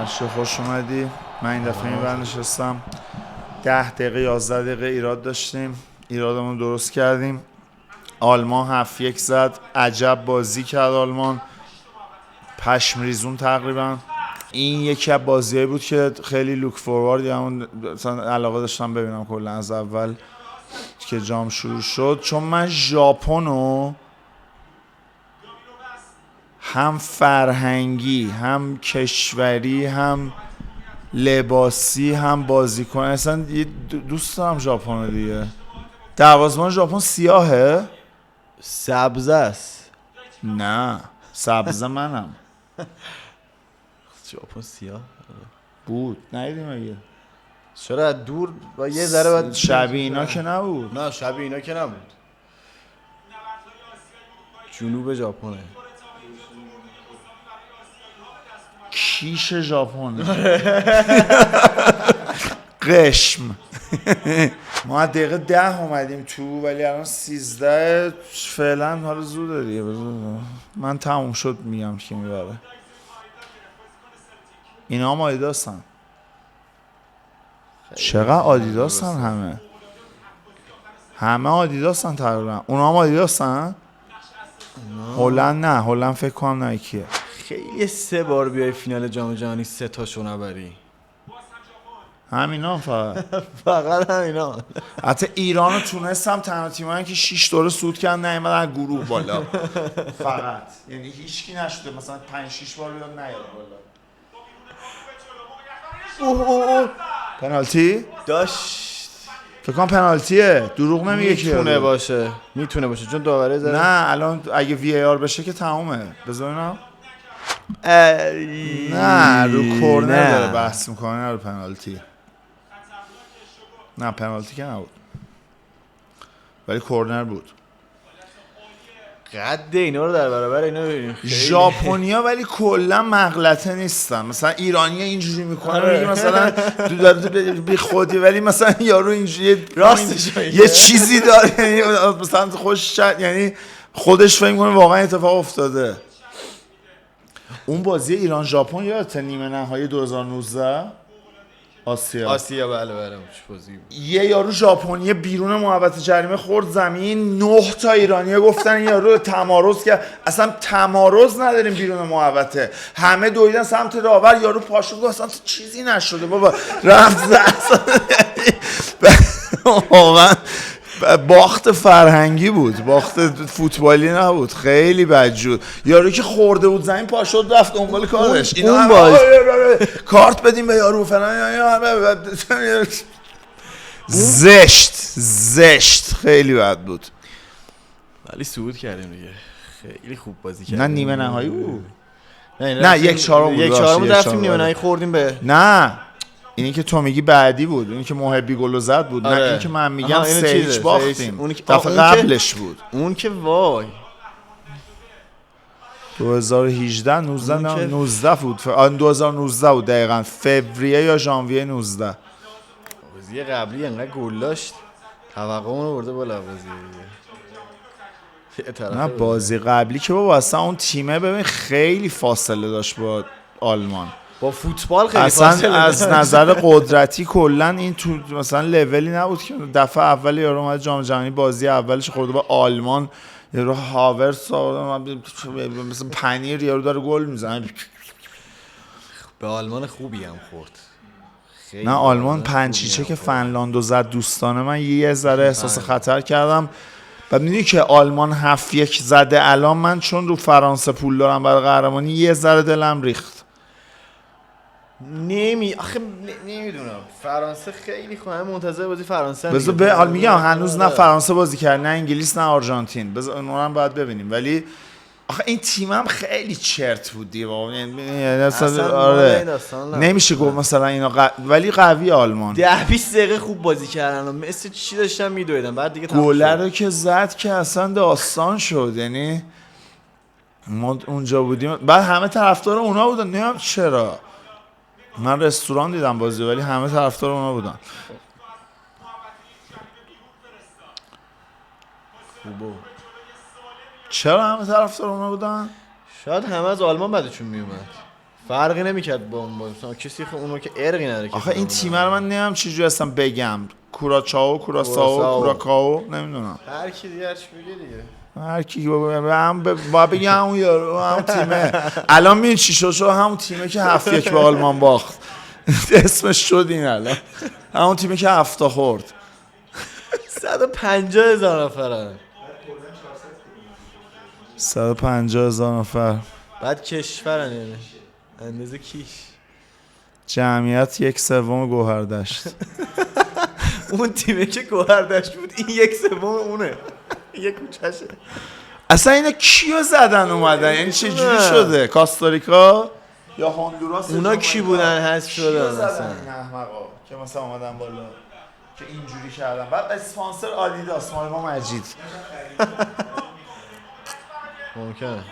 فرشته خوش اومدی. من این دفعه این ور نشستم 10 دقیقه 11 دقیقه ایراد داشتیم، ایرادمون درست کردیم. آلمان 7-1 زد، عجب بازی کرد آلمان، پشم ریزون تقریبا. این یکی از بازیایی بود که خیلی لوک فوروارد، یعنی مثلا علاقه داشتم ببینم کلا از اول که جام شروع شد، چون من ژاپنو هم فرهنگی هم کشوری هم لباسی هم بازیکن اصلا دوست دارم ژاپن دیگه. دروازه‌بان ژاپن سیاهه؟ سبزه است. نه سبزه منم. ژاپن سیاه بود ندیدیم اگه چرا دور با یه ذره بعد شبیه اینا که نبود. نه شبیه اینا که نبود. جنوب ژاپنه. کیش ژاپن. قشم. ما از دقیقه 10 اومدیم تو ولی الان 13 فعلا. حالا زوده دیگه. من تموم شد میگم که میبره. اینا هم آدیداسن. چقدر آدیداسن؟ همه آدیداسن تقریبا. اونا هم آدیداسن؟ هلند نه، هلند فکر کنم نایکیه. خیلی 3 بار بیای فینال جام جهانی 3 تاشو نبری. همینا فقط همینا. حتی ایرانو تونستم تنها تیمایی که 6 دوره صعود کردن نیومدن گروه بالا. فقط یعنی هیچکی نشده مثلا 5-6 بار بیاد نیاد بالا. پنالتی داشت فکر کنم پنالتیه، دروغ نمیگه که میتونه باشه چون داوره زده. نه الان اگه وی ای آر بشه که تمومه. بذارینم نه رو کورنر داره بحث میکنه، رو پنالتی. نه پنالتی که نبود ولی کورنر بود. قد اینا رو در برابر اینا ببینیم. ژاپنیا ولی کلا مغلطه نیستن. مثلا ایرانی‌ها اینجوری میکنه میگه مثلا تو داره بی خودی، ولی مثلا یارو اینجوری راستش یه چیزی داره، یعنی مثلا خوش یعنی خودش فکر کنه واقعا اتفاق افتاده. اون بازی ایران ژاپن یادته نیمه نهایی 2019 آسیا بله بازی بود. یه یارو ژاپنی بیرون محوطه جریمه خورد زمین، 9 تا ایرانی گفتن یارو تمارض کرد. اصلا تمارض نداریم بیرون محوطه، همه دویدن سمت داور، یارو پاشو گفت اصلا چیزی نشده بابا، رفت واقعا باخت فرهنگی بود، باخت فوتبالی نبود. خیلی بدجور. یارو که خورده بود زمین پاشد رفت دنبال کارش. اون باز کارت بدیم به یارو فلان. زشت خیلی بد بود. ولی صعود کردیم دیگه. خیلی خوب بازی کردیم. نه نیمه نهایی بود. نه 1/4 بود. 1/4 رفتیم نیمه نهایی خوردیم به. نه اینی که تو میگی بعدی بود، اینی که محبی گل زد بود. نه این که من میگم 3-0 باختیم. دفعه قبلش بود. اون که وای 2018 19 بود. 2019 بود دقیقاً، فوریه یا ژانویه 19. بازی قبلی انقدر گل داشت توقعمون برده بالا. نه بازی قبلی که بابا اصلا اون تیمه ببین خیلی فاصله داشت با آلمان. با فوتبال خیلی اصلا فاصله از نظر قدرتی کلا این تو مثلا لولی نبود که دفعه اول یارو اومد جام جهانی بازی اولش خورده با آلمان، یارو هاورتس مثلا پنیر یارو داره گل میزنه. به آلمان خوبی هم خورد. نه آلمان پنچیچه که فنلاندو زد دوستانه من یه ذره احساس خطر کردم. بعد میدونی که آلمان 7-1 زده الان، من چون رو فرانسه پول دارم برای قهرمانی یه ذره دلم ریخت. آخه نمیدونم فرانسه خیلی خوبه، منتظر بازی فرانسه. بذار به حال میگم هنوز نه فرانسه بازی کرد نه انگلیس نه آرژانتین، بذار اونها هم باید ببینیم. ولی آخه این تیمم خیلی چرت بود دیگه واقعا. آره نمیشه گفت مثلا اینا ولی قوی آلمان 10-20 دقیقه خوب بازی کردن مثل چی داشتن میدویدن، بعد دیگه گل رو که زد که اصلا داستان شد. یعنی ما اونجا بودیم بعد همه طرفدار اونا بودن، نمیدونم چرا. من رستوران دیدم بازی ولی همه طرفدار اونا بودن. خوبه. چرا همه طرفدار اونا بودن؟ شاید همه از آلمان بعدشون میومد. فرقی نمیکرد با اون مثلا کسی خب اونو که ارقی نداره. آخه این تیم رو من نمیدونم چجوری هستم بگم. کوراچاو، کوراساو. کوراکاو، نمیدونم. هر کی دیگه هرچی بگه دیگه. هر کی با بگم همون یارو همون تیمه. الان می‌بینی چی شد همون تیمه که 7-1 به آلمان باخت. اسمش شد این الان. همون تیمه که 7 تا خورد. 150,000 نفرن. 150,000 نفر. بعد کشورن یعنی اندازه کیش. جمعیت 1/3 گوهردشت. اون تیمه که گوهردشت بود این 1/3 اونه. یه کوچشه. اصلا اینا کیو زدن اومدن؟ یعنی چه جوری شده؟ کاستاریکا یا هندوراس؟ اونا کی بودن حذف شدن مثلا این احمقا که مثلا اومدن بالا که اینجوری کردن. بعد اسپانسر آدیداس مال ما مجید. ممکنه.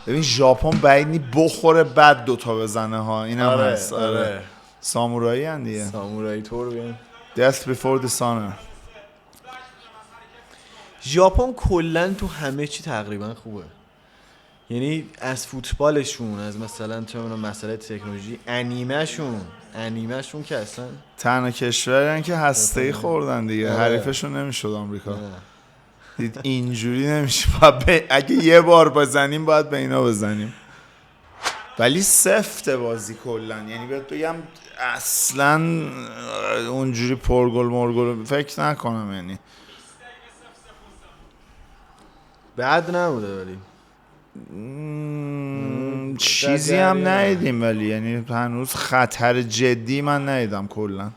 ببین ژاپن بعید نی بخوره بعد دوتا بزنه ها. اینم هست. آره. سامورایی ان دیگه. سامورایی تور بیان. Death before the sun. ژاپن کلا تو همه چی تقریبا خوبه. یعنی از فوتبالشون، از مثلا تو مسئله تکنولوژی، انیمهشون که اصلا تنها کشوری که هسته‌ای خوردن دیگه. حریفشون نمیشد آمریکا. دید اینجوری نمیشه. اگه یه بار بزنیم باید به اینا بزنیم. ولی سفته بازی کلا. یعنی بهت بگم اصلا اونجوری پرگل مرگل فکر نکنم. یعنی بد نبوده ولی چیزی هم ندیدیم. ولی یعنی هنوز خطر جدی من ندیدم کلا.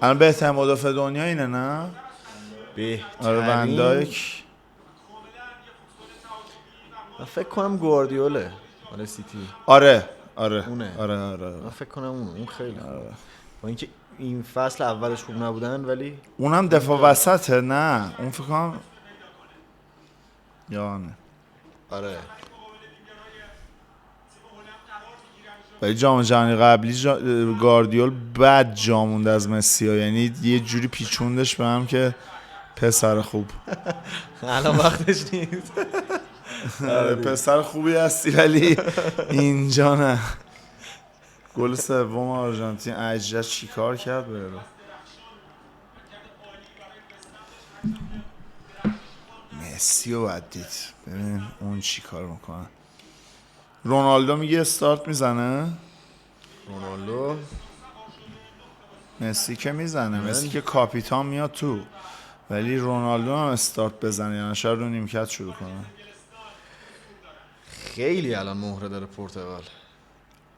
الان بهترین مدافع دنیا اینه نه؟ آره وندایک. من فکر کنم گواردیوله مال سیتی. آره اونه. آره من فکر کنم اون خیلی با اینکه این فصل اولش خوب نبودن ولی اونم دفاع وسطه. نه اون فکر کنم یا نه. آره ولی جام جهانی قبلی گاردیول بد جا موند از مسی ها. یعنی یه جوری پیچوندش به هم که پسر خوب. الان وقتش نیست. پسر خوبی هستی ولی اینجا نه. گل سوم آرژانتین عجب چیکار کرد بره. مسی رو باید دید. ببین اون چیکار میکنه. رونالدو میگه استارت میزنه. رونالدو مسی که میزنه. مسی که کاپیتان میاد تو. ولی رونالدو هم استارت بزنه یا شاید رو نیمکت شروع کنه. خیلی الان مهره داره پرتغال.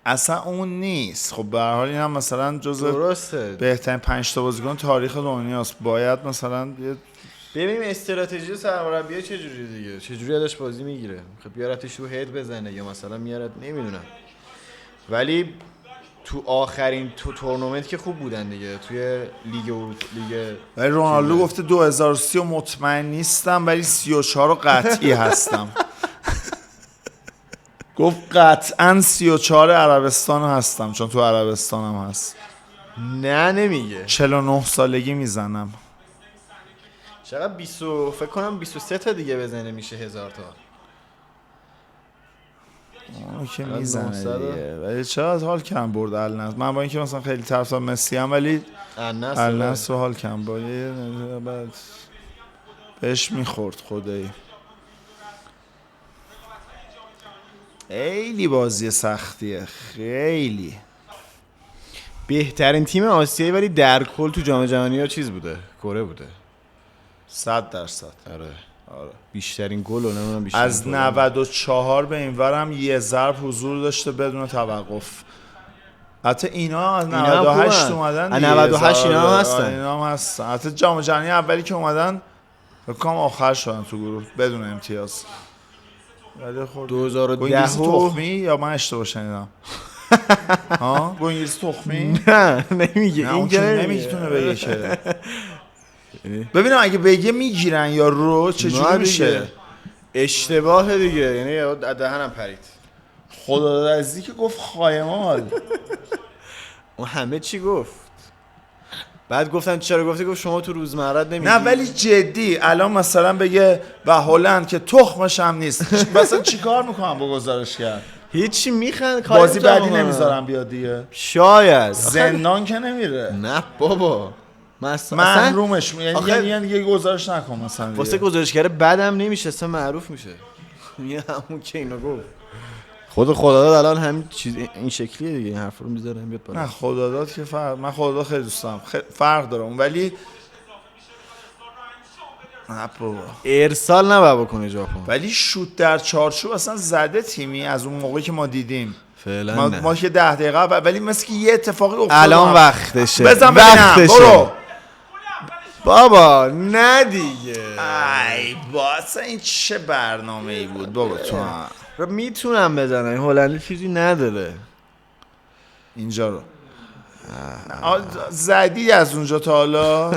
اصلا اون نیست. خب به هر حال این هم مثلا جزو بهترین 5 تا بازیکن تاریخ دنیاست. باید مثلا ببینیم استراتژی سرمربی چجوریه دیگه. چجوری ازش بازی میگیره. خب بیارتش تو هد بزنه یا مثلا میارت نمیدونم. ولی تو آخرین تورنمنت که خوب بودن دیگه توی لیگ ولی رونالدو گفته 2030 مطمئن نیستم ولی 34 رو قطعی هستم. گفت قطعا 34 عربستان هستم چون تو عربستانم هست. نه نمیگه. 49 سالگی میزنم. چقدر 20 فکر کنم 23 تا دیگه بزنه میشه 1000 تا. اون که میزنه دیگه. ولی چقدر حال کم برد النصر. من با اینکه مثلا خیلی طرفدار مسی ام ولی النصر حال کم با بعد بهش میخورد خدایی. خیلی بازی سختیه. خیلی بهترین تیم آسیایی ولی در کل تو جام جهانی ها چیز بوده. کره بوده. 100%. آره. بیشترین گل و نمیدونم بیشترین از 94 به این ورم یه ضرب حضور داشته بدون توقف. حتی اینا از 98 اومدن دیگه. 98 اینا هم هستن. اینا هم هستن. حتی جام جهانی اولی که اومدن فکر کنم آخر شدن تو گروه بدون امتیاز. ولی خب 2010 انگلیسی تخمی یا من اشتباه شنیدم؟ ها با انگلیسی تخمی؟ نه نمیگه. این که نمیتونه بگه که. ببینم اگه بگه میگیرن یا رو چجوری میشه؟ اشتباه دیگه. یعنی دهنم پرید. خدا عزیزی که گفت خایمال. اون همه چی گفت. بعد گفتن چرا؟ گفت شما تو روزمرت نمیگی. نه ولی جدی الان مثلا بگه و هلند که تخمش هم نیست مثلا چیکار میکنم با گزارشگر؟ هیچی میخند بازی بعدی نمیذارم بیاد دیگه. شاید زندان که نمیره. نه بابا محرومش یعنی دیگه گزارش نکن مثلا. واسه گزارشگر بعدم نمیشه اصلا معروف میشه. یه همون که اینو گفت خداداد الان همین چیز این شکلیه دیگه، این حرفا رو میذاره بیاد بالا. نه خداداد که من خداداد خیلی دوست دارم، فرق داره اون، ولی نه بابا ارسال نباید بکنه ژاپن. ولی شوت در چارچوب اصلا زده تیمی از اون موقعی که ما دیدیم فعلا ما که 10 دقیقه ولی مثل که یه اتفاقی افتاد الان وقتشه. بزن ببینم برو بابا نه دیگه. ای باسه این چه برنامه ای بود بابا تو رو میتونم بزنم. این هلندی چیزی نداره اینجا رو زدی از اونجا تا حالا.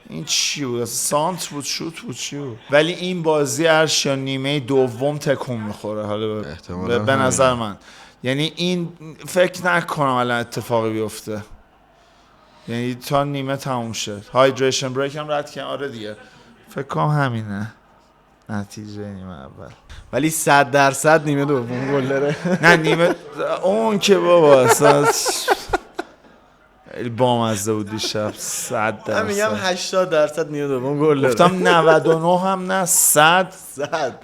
این چی بود؟ سانت بود، شوت بود، چی بود؟ ولی این بازی ارشیا نیمه دوم تکون میخوره حالا به نظر من. یعنی این فکر نکنم الان اتفاقی بیفته، یعنی تا نیمه تموم شد هایدریشن بریک هم رد کردن. آره دیگه فکر کنم همینه نتیجه نیمه اول. ولی 100% نیمه دوم گل داره. نه نیمه اون که بابا اصلا خیلی بامزه بود دیشب. 100%. من میگم 80% نیمه دوم گل داره. گفتم 99 هم نه 100.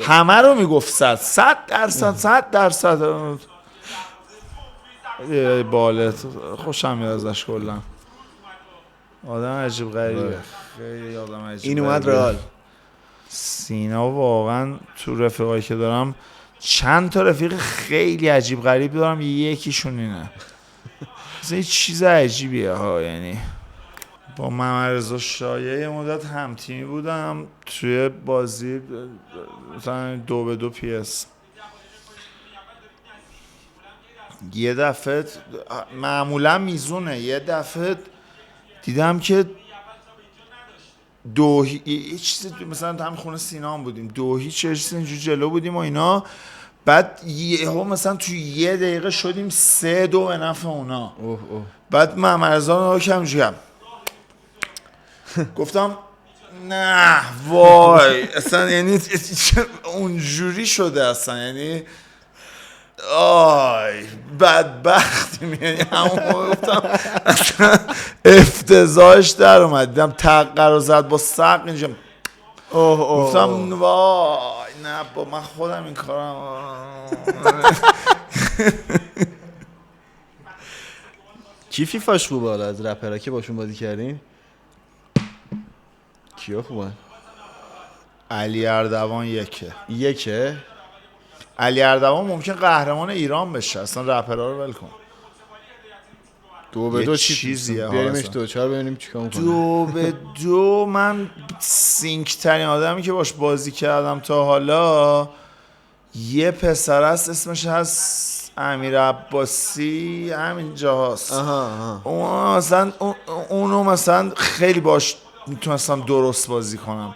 همه رو میگفت 100%. یه بالت خوشم میاد ازش کلا. آدم عجیب غریبه، خیلی آدم عجیب. این اومد رئال. سینا واقعا تو رفیقایی که دارم چند تا رفیق خیلی عجیب غریب دارم، یکیشون اینه. مثلا یه چیز عجیبیه ها. یعنی با محمد رضا شایعه یه مدت هم تیمی بودم توی بازی مثلا 2-2 PS. یه دفعه معمولا میزونه، یه دفعه دیدم که یه چیز مثلا هم خونه سینا هم بودیم 2-0 چه اینجوری جلو بودیم و اینا، بعد یهو مثلا توی یه دقیقه شدیم 3-2 به نفع اونا. بعد محمد رضا رو کم جویم گفتم نه وای اصلا یعنی اونجوری شده اصلا، یعنی آی بدبختیم. یعنی همون گفتم اصلا افتضاحش در اومد. دیدم تقه رو زد با سق اینجا گفتم وای نه با من خودم این کارم. کی فیفاش خوبه حالا از رپرها که باشون بازی کردین؟ کیا خوبن؟ علی اردوان یکه. علی اردوان ممکن قهرمان ایران بشه، اصلا رپرها رو ول کن. 2-2 چیزیه. بریمش 2-4 ببینیم چیکار می‌کنه. 2-2 من سینک ترین آدمی که باش بازی کردم تا حالا یه پسر است اسمش هست امیر عباسی، همین جاهاست. اونو مثلا خیلی باش میتونستم درست بازی کنم،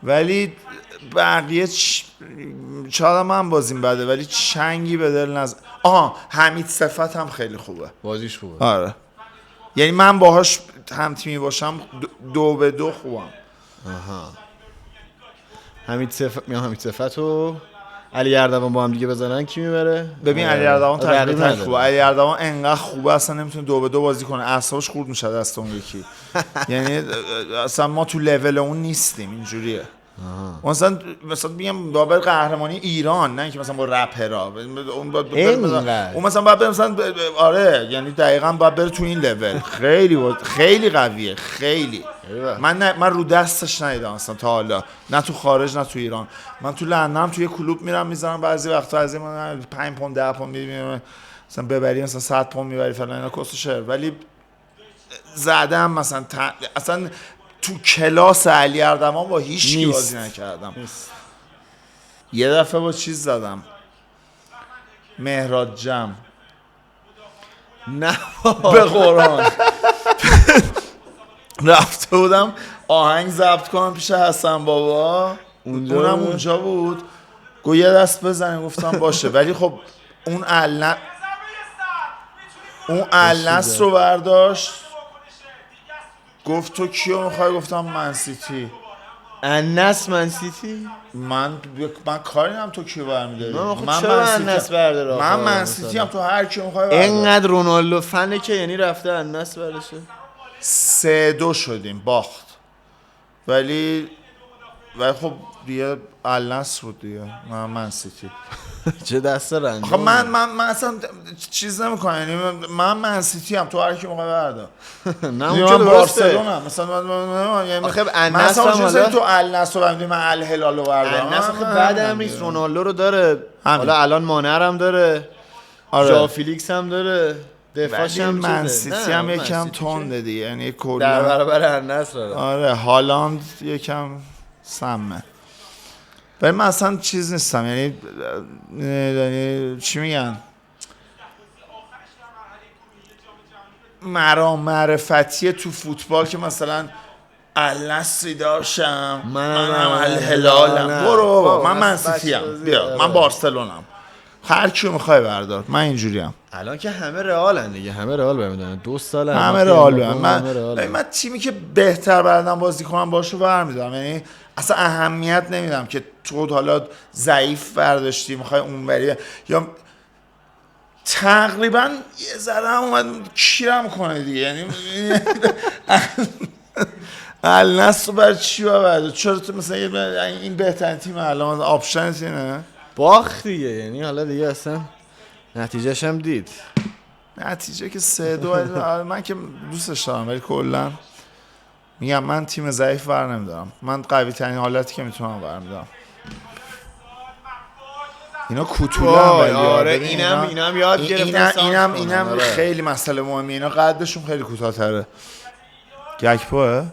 ولی بقیه شاید من بازیم بده ولی چنگی به دل نزد. حمید صفت هم خیلی خوبه، بازیش خوبه. آره یعنی من باهاش هم تیمی باشم 2-2 خوبم. حمید صفت و علی اردوان با هم دیگه بزنن کی میبره؟ ببین علی اردوان تقریبا خوبه. علی اردوان انقدر خوبه اصلا نمیتونه 2-2 بازی کنه، اعصابش خورد میشه دست اون یکی. یعنی اصلا ما تو لول اون نیستیم، اینجوریه. مثلا میگم بابر قهرمانی ایران، نه اینکه مثلا با رپرها اون مثلا باید مثلا آره یعنی دقیقاً باید بره تو این لول. خیلی قویه، خیلی. من رو دستش ندیدم اصلا تا حالا، نه تو خارج نه تو ایران. من تو لندن توی کلوب میرم میذارم بعضی وقتا از این 5 پوند 10 پوند میدیم مثلا ببری مثلا 100 پوند میبری فلان اینا کست شهر، ولی زدم مثلا اصلا تو کلاس علی اردوان با هیچ کی بازی نکردم. یه دفعه با چیز زدم مهراد جم. نه به قرآن رفته بودم آهنگ ضبط کنم پیش حسن بابا، اونم اونجا بود. گفت یه دست بزنیم، گفتم باشه. ولی خب اون علنس رو برداشت گفت تو کیو میخوای؟ گفتم من سیتی. انس من سیتی؟ من کاری ندارم تو کیو برمی‌داری. من چرا انس برداره؟ من سیتی هم، تو هر کیو میخوای بردار. اینقدر رونالدو فنه که یعنی رفته انس بردشه. 3-2 شدیم، باخت. ولی خب دیگه النصر بود دیگه. من سیتی. چه دست رنده. خب من اصلا چیز نمیکنم، یعنی من سیتی هم، تو هر کی موقع بردا. نه اون که بارسلونا مثلا من آخه النصر هم حالا تو النصر رو برمیدیم، من الهلال رو بردارم. النصر خب بعدم نیست، رونالدو رو داره، حالا الان مانر هم داره، ژائو فیلیکس هم داره، دفاعش هم من سیتی هم یکم تنده دیگه، یعنی کلا در برابر النصر. آره هالند یکم سمه. ولی من اصلا چیز نیستم، یعنی چی میگن، معرفتی تو فوتبال که مثلا النصری داشتم، منم الهلالم. برو من سیتی ام، بیا من بارسلونم، هر کیو میخوای بردار. من اینجوریم. الان که همه رئالن دیگه، همه رئال برمیدارن 2 سال همه رئال. من تیمی که بهتر بردم بازی کنم باشو برمیدارم، یعنی اصلا اهمیت نمیدم که تو حالا ضعیف برداشتی میخوای اون بری، یا تقریبا یه ذره هم اومد کیرم کنه دیگه. یعنی النصر بر چی برده؟ چرا تو مثلا این بهترین تیم الان آپشن اینه؟ باخت دیگه، یعنی حالا دیگه اصلا نتیجهش هم دید. نتیجه که 3-2. من که دوستش دارم ولی کلا میگم من تیم ضعیف ور نمیدارم، من قوی ترین حالتی که میتونم برمیدارم. اینا کوتولن ولی آره اینم یاد گرفتن. اینم خیلی مسئله مهمه، اینا قدشون خیلی کوتاه‌تره. گکپوه؟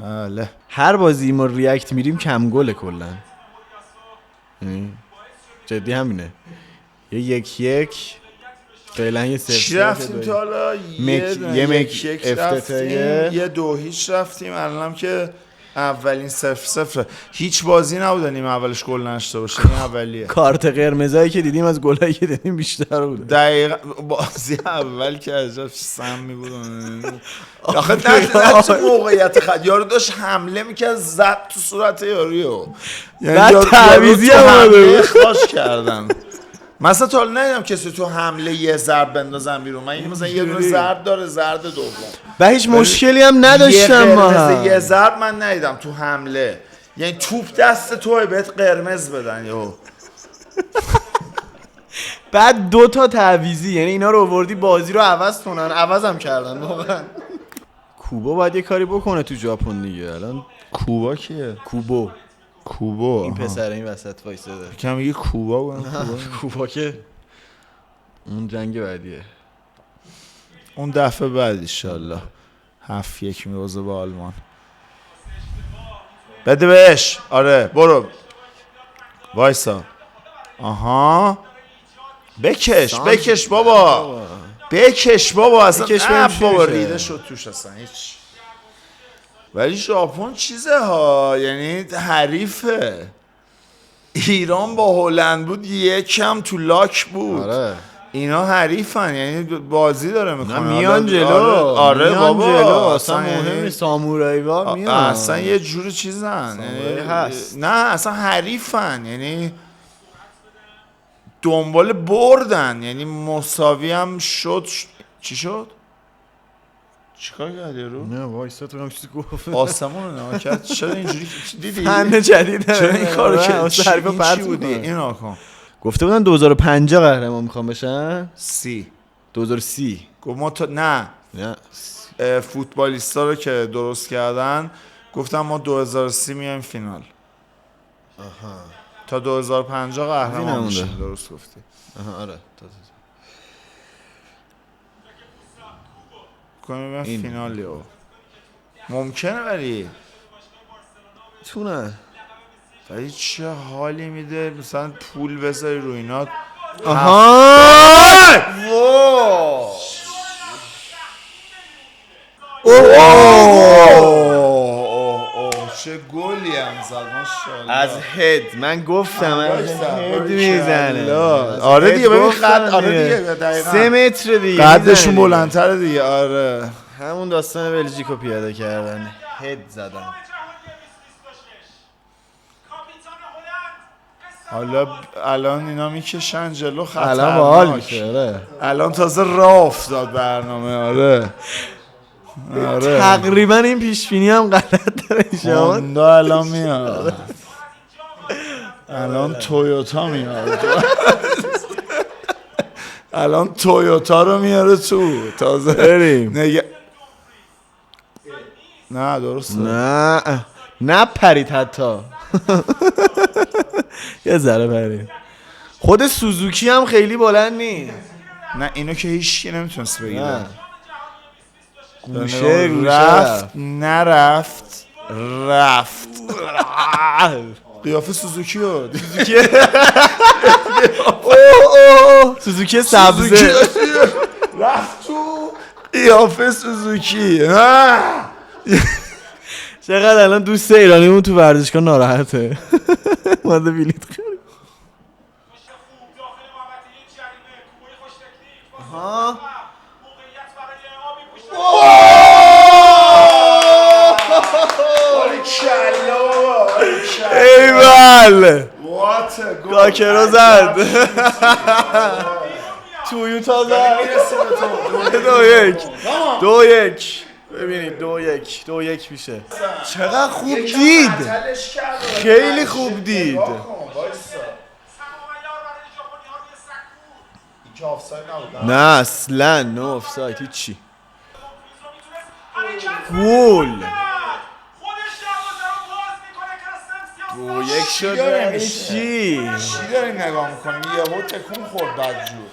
بله. هر بازی ما ریاکت میریم کم گله کلا. جدی همینه. یه 1-1 فعلا یه 0-0 چی رفتیم تا حالا؟ یه افتتاحیه، یه 2-0 رفتیم. الانم که اولین 0-0 هیچ بازی نبوده نیم اولش گل نشته باشه. این اولیه. کارت قرمزایی که دیدیم از گلایی که دیدیم بیشتر بود. دقیقاً بازی اول که عجب سمی بود. آخه نه تو موقعیت یارو داشت حمله میکرد، زد تو صورت یاریو، یعنی تعویضی هم خواش کردن. مثلا تا حالا ندیدم کسی تو حمله یه ضرب بندازن بیرون. من مثلا یه دونه ضرب داره، زرد دوم و هیچ مشکلی هم نداشتم با یه ضرب من ندیدم تو حمله. یعنی توپ دست توه بهت قرمز بدن یهو. بعد 2 تا تعویضی، یعنی اینا رو آوردی بازی رو عوض کنن، عوضم کردن واقعا. کوبا باید یه کاری بکنه تو ژاپن دیگه. الان کوبا کیه؟ کوبا این پسر این وسط وایساده. کم میگه کوبا. کوبا که اون جنگ بعدیه، اون دفعه بعد انشالله 7-1 میوازه با آلمان. بده بهش. آره برو وایسا. آها بکش بابا. بکش بابا. اصلا بابا ریده شد توش اصلا هیچ. ولی ژاپن چیزه ها، یعنی حریفه. ایران با هلند بود یکم تو لاک بود. آره. اینا حریفن، یعنی بازی داره میکنه، میان جلو. آره بابا اصلا مهم نیست، سامورایی وار میان اصلا یه جور چیزن، یعنی هست. نه اصلا حریفن، یعنی دنبال بردن، یعنی مساوی هم شد. چی شد؟ چیکار کردی رو؟ نه وایسا تو هم چیزی گفت. آسمون رو نما کرد. چرا اینجوری دیدی؟ فن جدیده. چرا این کارو کرد؟ چی بودی؟ این آکن گفته بودن 2050 قهرمان میخوام بشن. 2030 گفت ما نه فوتبالیستا رو که درست کردن گفتم ما 2030 میایم فینال. تا 2050 قهرمان میشیم. درست گفتی. آره کنیم فینالی او ممکنه ولی تونه. ولی چه حالی میده مثلا پول بذاری رو اینا. چه گلی هم زد ماشاءالله از هد. من گفتم از هد میزنه. آره دیگه ببین قد. آره دیگه دقیقاً 3 متر دیگه قدشون بلندتره دیگه. آره همون داستان بلژیکو پیاده کردن، هد زدن. حالا الان اینا میکشن جلو الان باحال خطرناک. میشه. الان تازه راه افتاد برنامه. آره تقریبا این پیشبینی هم غلط داره شما. هوندا الان میاد. الان تویوتا میاد. الان تویوتا رو میاره تو تازه. بریم. نه درسته. نه پرید حتی. یه ذره پرید. خود سوزوکی هم خیلی بلند نیست. نه اینو که هیچکی نمیتونست بگیره. نه. گوشه رفت نرفت رفت. قیافه سوزوکی رو سوزوکی سبزه رفت تو قیافه سوزوکی. چقدر الان دوست ایرانیمون تو ورزشگاه ناراحته. ماده بلیط خرید. ایول گاکرو زد. تویوتا زد. 2-1 ببینید 2-1 میشه. چقدر خوب دید. خیلی خوب دید. نه اصلا نو آفساید هیچی. گول 2-1 شد. چی داری نگاه میکنیم؟ یهو تکون خورد بدجور.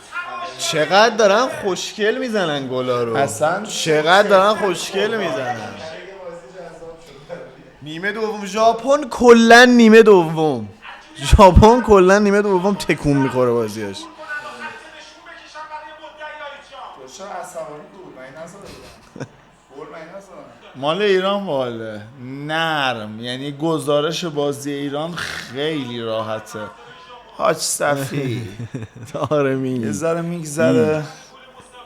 چقدر دارن خوشگل میزنن گلا رو. اصلا چقدر دارن خوشگل میزنن. نیمه دوم ژاپن کلا نیمه دوم تکون میخوره بازیاش. مال ایران باله نرم، یعنی گزارش بازی ایران خیلی راحته. حاج صفی طارمی یه ذره میگذره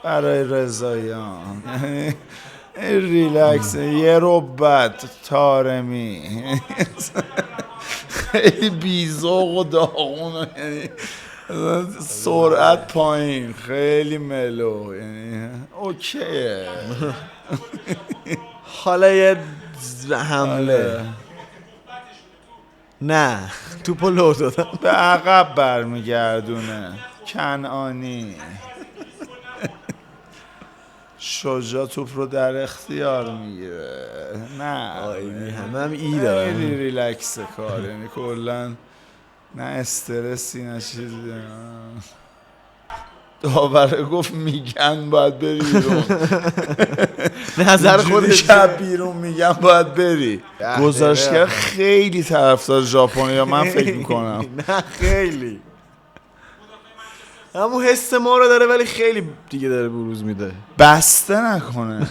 برای رضاییان، ریلکس یه رو بعد طارمی خیلی بیزاق و داغونه، یعنی سرعت پایین، خیلی ملو، یعنی اوکیه. حالا یه حمله نه توپو لو دادن به عقب برمیگردونه کنعانی. شجاع توپ رو در اختیار میگیره. نه همه ای دارن. خیلی ریلکس کار، یعنی کلن نه استرسی نه چیزی. داوره گفت میگن باید بری بیرون. نظر خودش شب بیرون میگن باید بری. گزارشگر خیلی طرفدار ژاپنی یا من فکر میکنم. نه خیلی همون حس ما رو داره ولی خیلی دیگه داره بروز میده. بسته نکنه.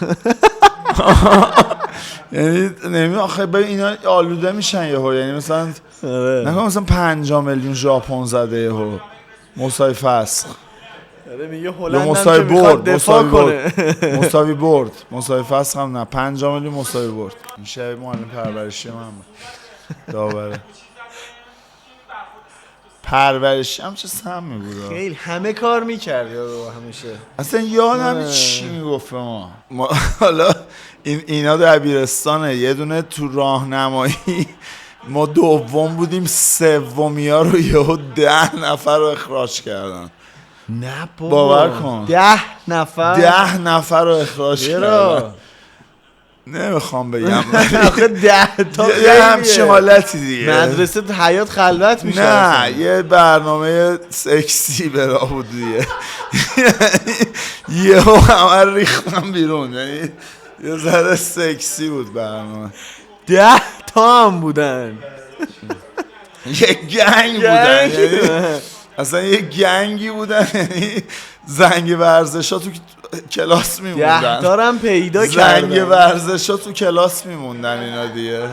یعنی نمی آخه ببین اینا آلوده میشن یهو، یعنی مثلا نکنه مثلا 5 میلیون ژاپن زده یهو مساوی فسخ. میگه هلند هم که میخواد دفاع کنه. مساوی فسخ هم نه، 5 میلیون مساوی برد. این شب معلم پرورشی من داوره پرورشی هم چه سمی بود. خیلی همه کار میکرد یارو همیشه. اصلا یادم چی میگفت ما حالا اینا دبیرستانه، یه دونه تو راهنمایی ما دوم بودیم، سومیا رو یهو 10 نفر رو اخراج کردن. نه باور کن 10 نفر رو اخراج کردن. نمیخوام بگم آخه 10 تا یه همچین حالتی دیگه. مدرسه حیات خلوت میشه. نه یه برنامه سکسی برا بود دیگه. یهو همه ریختم بیرون، یعنی یه ذره سکسی بود برنامه. 10 تا هم بودن. یه گنگ بودن، یعنی اصلا یه گنگی بودن، یعنی زنگ ورزش ها تو کلاس میموندن. 10 تا هم پیدا کردن. زنگ ورزش ها تو کلاس میموندن اینا دیگه.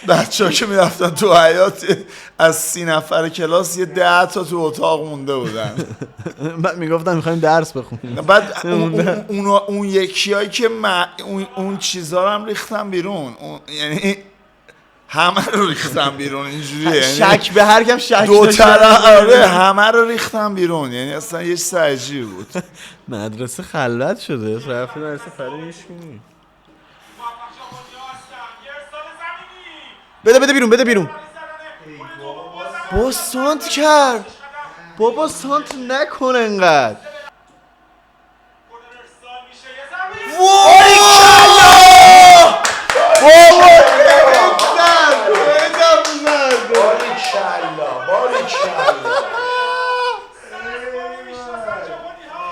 بچه‌ها که میرفتن تو حیات از 30 نفر کلاس یه 10 تا تو اتاق مونده بودن. بعد میگفتن میخوایم درس بخونیم. بعد اون یکیایی که اون چیزا رو هم ریختن بیرون، یعنی همه رو ریختن بیرون اینجوریه، شک به هر کم شک دو طرف. آره همه رو ریختن بیرون، یعنی اصلا یه چیز عجیبی بود. مدرسه خلوت شده. رفتیم مدرسه فراری هیچ کی نیست. بده بیرون. با سانت کرد. بابا سانت نکنه انقدر.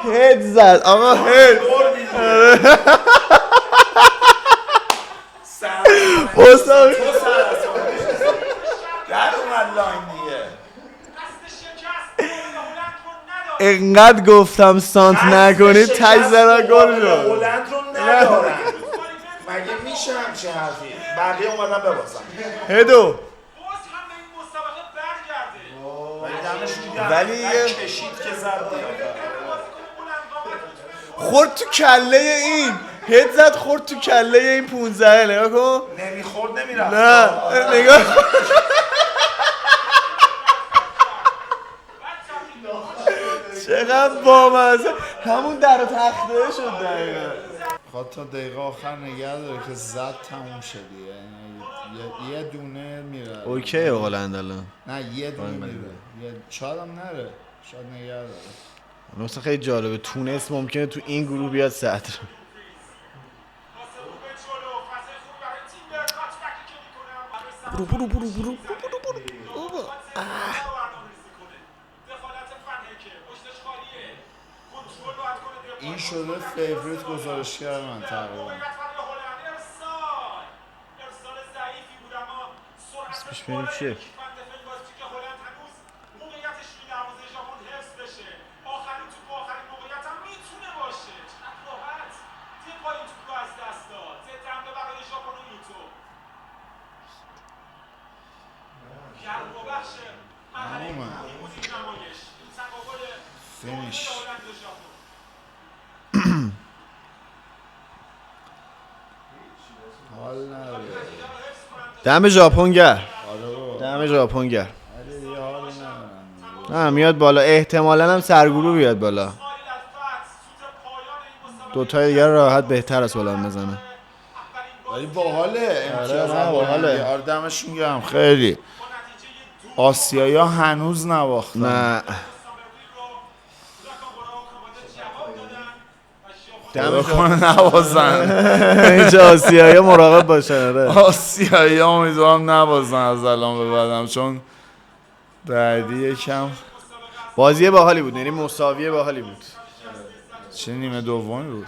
هد زد آقا هد. استاد در اومد لاین دیگه. انقدر گفتم سانت نکنید تای زدن گل شد. هلند رو ندارن. مگه میشه همچین حرفی؟ بقیه اومدن ببازن. هدو ولی کشید که زد دیگه. خورد تو کله این. هد زد خورد تو کله این 15 نگاه کن. نمیخورد نمیرفت. نه نگاه چقدر بامزه. همون در و تخته شد دقیقا. خواهد تا دقیقه آخر نگه داره که زد تموم شدی، یعنی یه دونه میره. اوکی هلند الان. نه یه دونه میره، شاید هم نره، شاید نگه داره. مثلا خیلی جالبه تونس ممکنه تو این گروه بیاد صدر. برو. این شده فیوریت گزارشگر من تقریبا. اسمش ببینیم چیه. فینیش. حال نداره. دم ژاپن گر. آره ژاپن. حال ندارن. نه میاد بالا. احتمالاً هم سرگروه بیاد بالا. دوتای دیگر راحت بهتر از هلند بزنه. ولی باحاله امتیاز. نه باحاله. آره دمشون گرم خیلی. آسیایی ها هنوز نباختن. نه دمشون نبازن. اینجا آسیایی مراقب باشن. آسیایی ها امیدوارم نبازن از الان به بعدم، چون بعدی یکم بازی باحالی بود، یعنی مساوی باحالی بود. چه نیمه دومی بود.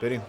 بریم.